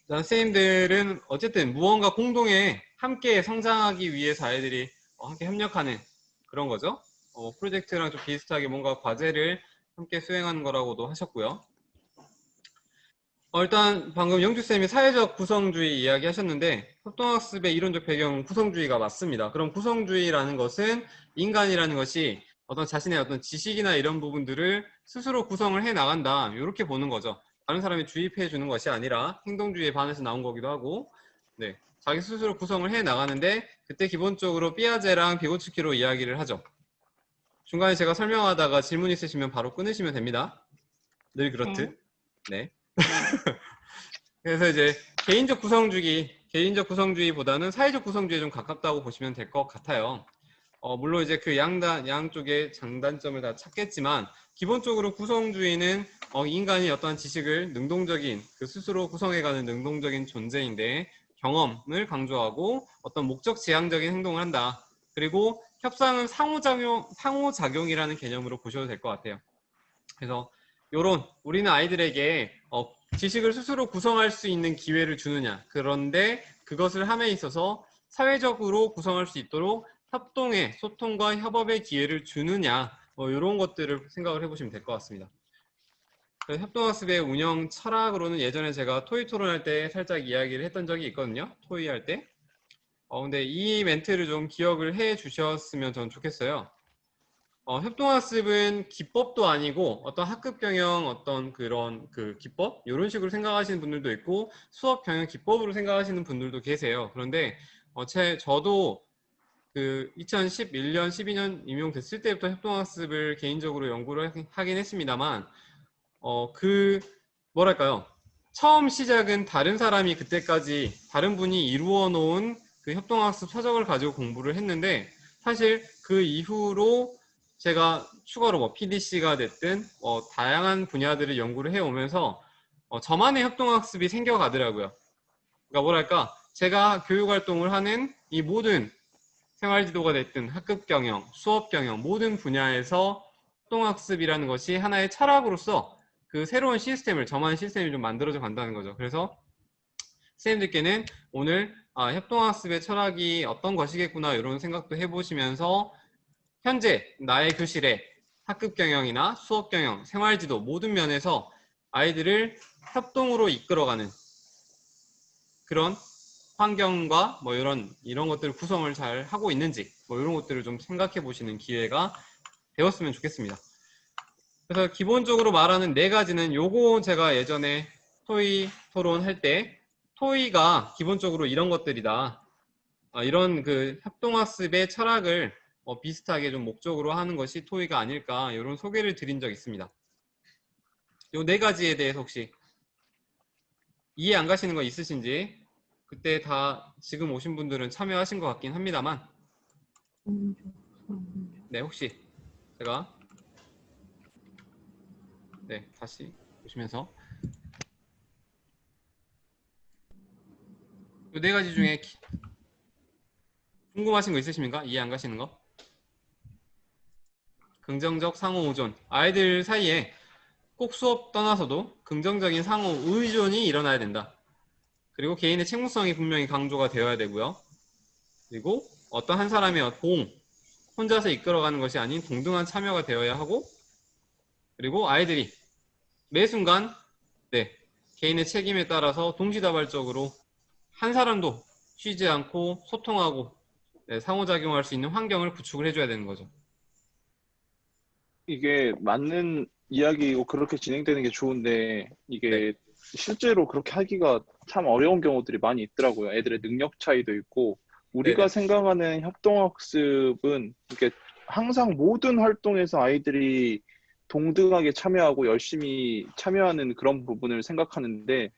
선생님들은 어쨌든 무언가 공동에 함께 성장하기 위해서 아이들이 함께 협력하는 그런 거죠. 프로젝트랑 좀 비슷하게 뭔가 과제를 함께 수행하는 거라고도 하셨고요. 일단 방금 영주쌤이 사회적 구성주의 이야기 하셨는데 협동학습의 이론적 배경은 구성주의가 맞습니다. 그럼 구성주의라는 것은 인간이라는 것이 어떤 자신의 어떤 지식이나 이런 부분들을 스스로 구성을 해 나간다, 이렇게 보는 거죠. 다른 사람이 주입해 주는 것이 아니라 행동주의에 반해서 나온 거기도 하고, 네, 자기 스스로 구성을 해 나가는데 그때 기본적으로 삐아제랑 비고츠키로 이야기를 하죠. 중간에 제가 설명하다가 질문 있으시면 바로 끊으시면 됩니다. 늘 네. 그렇듯. 네. 그래서 이제 개인적 구성주의보다는 사회적 구성주의에 좀 가깝다고 보시면 될 것 같아요. 물론 이제 그 양쪽의 장단점을 다 찾겠지만, 기본적으로 구성주의는 인간이 어떠한 지식을 능동적인, 그 스스로 구성해가는 능동적인 존재인데, 경험을 강조하고 어떤 목적 지향적인 행동을 한다. 그리고 협상은 상호작용이라는 개념으로 보셔도 될 것 같아요. 그래서 우리는 아이들에게 지식을 스스로 구성할 수 있는 기회를 주느냐, 그런데 그것을 함에 있어서 사회적으로 구성할 수 있도록 협동의, 소통과 협업의 기회를 주느냐, 이런 것들을 생각을 해보시면 될 것 같습니다. 협동학습의 운영 철학으로는 예전에 제가 토의 토론할 때 살짝 이야기를 했던 적이 있거든요. 토의 할 때. 근데 이 멘트를 좀 기억을 해 주셨으면 저는 좋겠어요. 협동학습은 기법도 아니고 어떤 학급 경영 어떤 그런 그 기법, 이런 식으로 생각하시는 분들도 있고 수업 경영 기법으로 생각하시는 분들도 계세요. 그런데 저도 그 2011년, 12년 임용됐을 때부터 협동학습을 개인적으로 연구를 하긴 했습니다만, 뭐랄까요, 처음 시작은 다른 사람이 그때까지 다른 분이 이루어 놓은 그 협동학습 서적을 가지고 공부를 했는데, 사실 그 이후로 제가 추가로 뭐 PDC가 됐든 다양한 분야들을 연구를 해오면서 저만의 협동학습이 생겨가더라고요. 그러니까 뭐랄까, 제가 교육활동을 하는 이 모든 생활지도가 됐든 학급 경영, 수업 경영 모든 분야에서 협동학습이라는 것이 하나의 철학으로서 그 새로운 시스템을, 저만의 시스템이 좀 만들어져 간다는 거죠. 그래서 선생님들께는 오늘 협동학습의 철학이 어떤 것이겠구나, 이런 생각도 해보시면서 현재 나의 교실에 학급 경영이나 수업 경영, 생활지도 모든 면에서 아이들을 협동으로 이끌어가는 그런 환경과 뭐 이런 것들 구성을 잘 하고 있는지, 뭐 이런 것들을 좀 생각해 보시는 기회가 되었으면 좋겠습니다. 그래서 기본적으로 말하는 네 가지는, 요거 제가 예전에 토의 토론할 때 토의가 기본적으로 이런 것들이다, 이런 그 협동학습의 철학을 비슷하게 좀 목적으로 하는 것이 토의가 아닐까, 이런 소개를 드린 적 있습니다. 요 네 가지에 대해서 혹시 이해 안 가시는 거 있으신지, 그때 다 지금 오신 분들은 참여하신 것 같긴 합니다만, 네, 혹시 제가 다시 보시면서 이 네 가지 중에 궁금하신 거 있으십니까? 이해 안 가시는 거? 긍정적 상호 의존. 아이들 사이에 꼭 수업 떠나서도 긍정적인 상호 의존이 일어나야 된다. 그리고 개인의 책무성이 분명히 강조가 되어야 되고요. 그리고 어떤 한 사람의 혼자서 이끌어가는 것이 아닌 동등한 참여가 되어야 하고, 그리고 아이들이 매 순간 개인의 책임에 따라서 동시다발적으로 한 사람도 쉬지 않고 소통하고 상호작용할 수 있는 환경을 구축을 해줘야 되는 거죠. 이게 맞는 이야기고 그렇게 진행되는 게 좋은데 네, 이게 실제로 그렇게 하기가 참 어려운 경우들이 많이 있더라고요. 애들의 능력 차이도 있고 우리가 네네. 생각하는 협동학습은 이게 항상 모든 활동에서 아이들이 동등하게 참여하고 열심히 참여하는 그런 부분을 생각하는데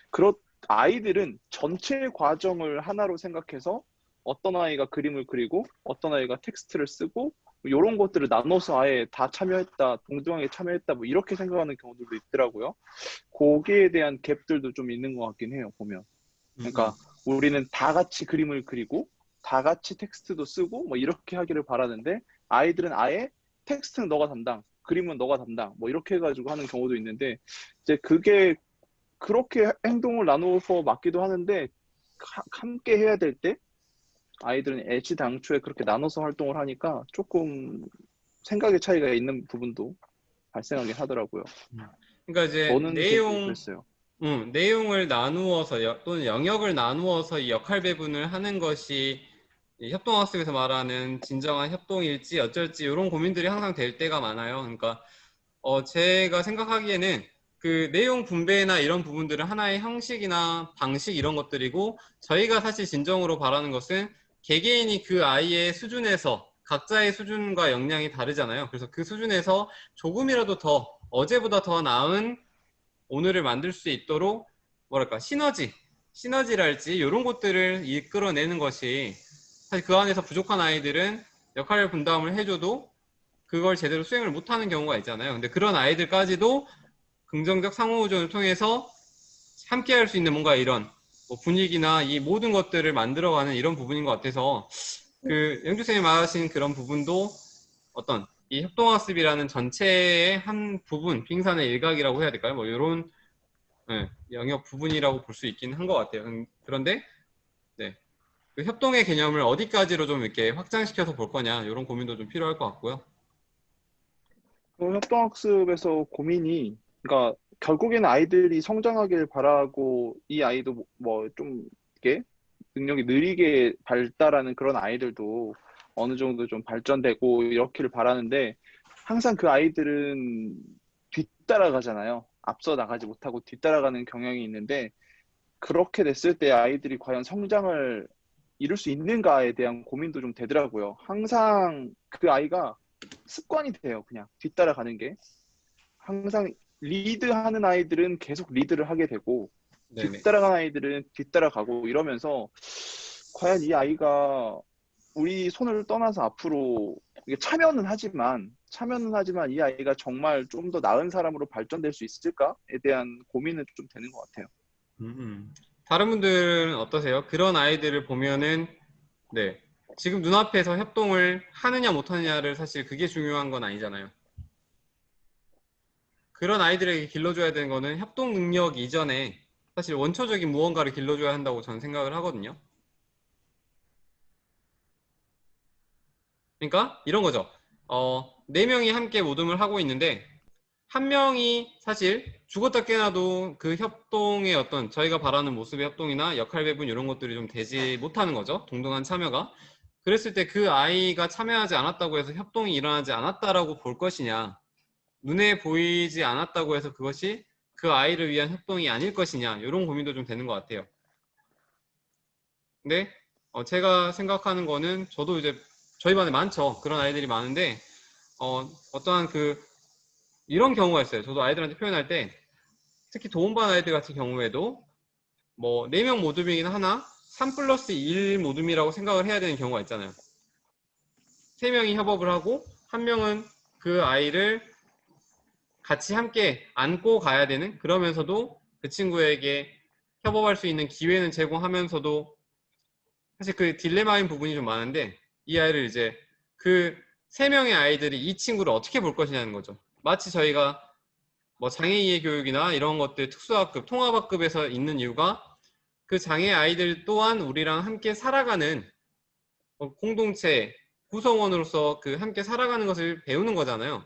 그렇 아이들은 전체 과정을 하나로 생각해서 어떤 아이가 그림을 그리고 어떤 아이가 텍스트를 쓰고 이런 것들을 나눠서 아예 다 참여했다, 동등하게 참여했다, 뭐 이렇게 생각하는 경우들도 있더라고요. 거기에 대한 갭들도 좀 있는 것 같긴 해요, 보면. 그러니까 우리는 다 같이 그림을 그리고 다 같이 텍스트도 쓰고 뭐 이렇게 하기를 바라는데 아이들은 아예 텍스트는 너가 담당, 그림은 너가 담당, 뭐 이렇게 해가지고 하는 경우도 있는데 이제 그게 그렇게 행동을 나누어서 맡기도 하는데 함께 해야 될 때 아이들은 애시당초에 그렇게 나눠서 활동을 하니까 조금 생각의 차이가 있는 부분도 발생하긴 하더라고요. 그러니까 이제 저는 개인적으로 그랬어요. 내용을 나누어서 또는 영역을 나누어서 이 역할 배분을 하는 것이 이 협동학습에서 말하는 진정한 협동일지 어쩔지 이런 고민들이 항상 될 때가 많아요. 그러니까 제가 생각하기에는 그 내용 분배나 이런 부분들은 하나의 형식이나 방식 이런 것들이고 저희가 사실 진정으로 바라는 것은 개개인이 그 아이의 수준에서 각자의 수준과 역량이 다르잖아요. 그래서 그 수준에서 조금이라도 더 어제보다 더 나은 오늘을 만들 수 있도록 뭐랄까 시너지랄지 이런 것들을 이끌어내는 것이 사실 그 안에서 부족한 아이들은 역할 분담을 해줘도 그걸 제대로 수행을 못하는 경우가 있잖아요. 근데 그런 아이들까지도 긍정적 상호작용을 통해서 함께 할 수 있는 뭔가 이런 뭐 분위기나 이 모든 것들을 만들어가는 이런 부분인 것 같아서 그 영주 선생님이 말하신 그런 부분도 어떤 이 협동학습이라는 전체의 한 부분, 빙산의 일각이라고 해야 될까요? 뭐 이런 영역 부분이라고 볼 수 있긴 한 것 같아요. 그런데 네, 그 협동의 개념을 어디까지로 좀 이렇게 확장시켜서 볼 거냐 이런 고민도 좀 필요할 것 같고요. 그 협동학습에서 고민이, 그러니까 결국에는 아이들이 성장하길 바라고 이 아이도 뭐 좀 이렇게 능력이 느리게 발달하는 그런 아이들도 어느 정도 좀 발전되고 이렇기를 바라는데 항상 그 아이들은 뒤따라가잖아요. 앞서 나가지 못하고 뒤따라가는 경향이 있는데 그렇게 됐을 때 아이들이 과연 성장을 이룰 수 있는가에 대한 고민도 좀 되더라고요. 항상 그 아이가 습관이 돼요. 그냥 뒤따라가는 게. 항상 리드하는 아이들은 계속 리드를 하게 되고 네네. 뒤따라가는 아이들은 뒤따라가고 이러면서 과연 이 아이가 우리 손을 떠나서 앞으로 이게 참여는 하지만 이 아이가 정말 좀 더 나은 사람으로 발전될 수 있을까에 대한 고민은 좀 되는 것 같아요. 다른 분들은 어떠세요? 그런 아이들을 보면은 네, 지금 눈앞에서 협동을 하느냐 못하느냐를 사실 그게 중요한 건 아니잖아요. 그런 아이들에게 길러줘야 되는 거는 협동 능력 이전에 사실 원초적인 무언가를 길러줘야 한다고 저는 생각을 하거든요. 그러니까 이런 거죠. 네 명이 함께 모둠을 하고 있는데 한 명이 사실 죽었다 깨어나도 그 협동의 어떤 저희가 바라는 모습의 협동이나 역할 배분 이런 것들이 좀 되지 못하는 거죠. 동등한 참여가. 그랬을 때 그 아이가 참여하지 않았다고 해서 협동이 일어나지 않았다라고 볼 것이냐, 눈에 보이지 않았다고 해서 그것이 그 아이를 위한 협동이 아닐 것이냐, 이런 고민도 좀 되는 것 같아요. 근데 제가 생각하는 거는 저도 이제 저희 반에 많죠. 그런 아이들이 많은데 어떠한 그 이런 경우가 있어요. 저도 아이들한테 표현할 때 특히 도움반 아이들 같은 경우에도 뭐 4명 모둠이긴 하나 3 플러스 1 모둠이라고 생각을 해야 되는 경우가 있잖아요. 3명이 협업을 하고 한 명은 그 아이를 같이 함께 안고 가야 되는, 그러면서도 그 친구에게 협업할 수 있는 기회는 제공하면서도 사실 그 딜레마인 부분이 좀 많은데 이 아이를 이제 그 3명의 아이들이 이 친구를 어떻게 볼 것이냐는 거죠. 마치 저희가 뭐 장애인의 교육이나 이런 것들 특수학급, 통합학급에서 있는 이유가 그 장애 아이들 또한 우리랑 함께 살아가는 공동체 구성원으로서 그 함께 살아가는 것을 배우는 거잖아요.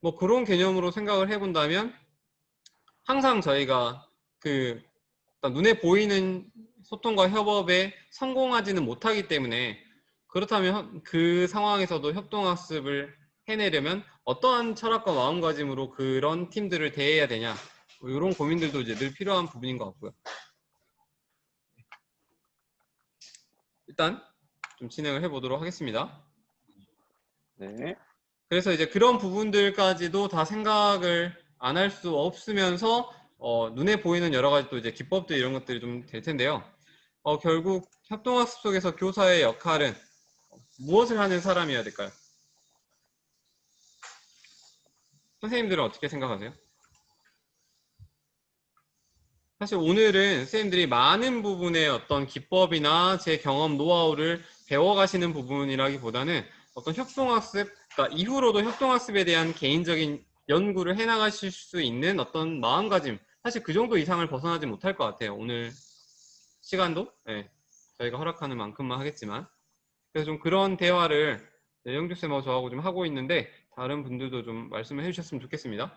뭐 그런 개념으로 생각을 해본다면 항상 저희가 그 눈에 보이는 소통과 협업에 성공하지는 못하기 때문에 그렇다면 그 상황에서도 협동학습을 해내려면 어떠한 철학과 마음가짐으로 그런 팀들을 대해야 되냐, 뭐 이런 고민들도 이제 늘 필요한 부분인 것 같고요. 일단 좀 진행을 해보도록 하겠습니다. 네. 그래서 이제 그런 부분들까지도 다 생각을 안 할 수 없으면서 눈에 보이는 여러 가지 또 이제 기법들 이런 것들이 좀 될 텐데요. 결국 협동학습 속에서 교사의 역할은 무엇을 하는 사람이어야 될까요? 선생님들은 어떻게 생각하세요? 사실 오늘은 선생님들이 많은 부분의 어떤 기법이나 제 경험, 노하우를 배워가시는 부분이라기보다는 어떤 협동학습, 그러니까 이후로도 협동학습에 대한 개인적인 연구를 해나가실 수 있는 어떤 마음가짐, 사실 그 정도 이상을 벗어나지 못할 것 같아요. 오늘 시간도 네, 저희가 허락하는 만큼만 하겠지만, 그래서 좀 그런 대화를 네, 영주쌤하고 저하고 좀 하고 있는데 다른 분들도 좀 말씀을 해주셨으면 좋겠습니다.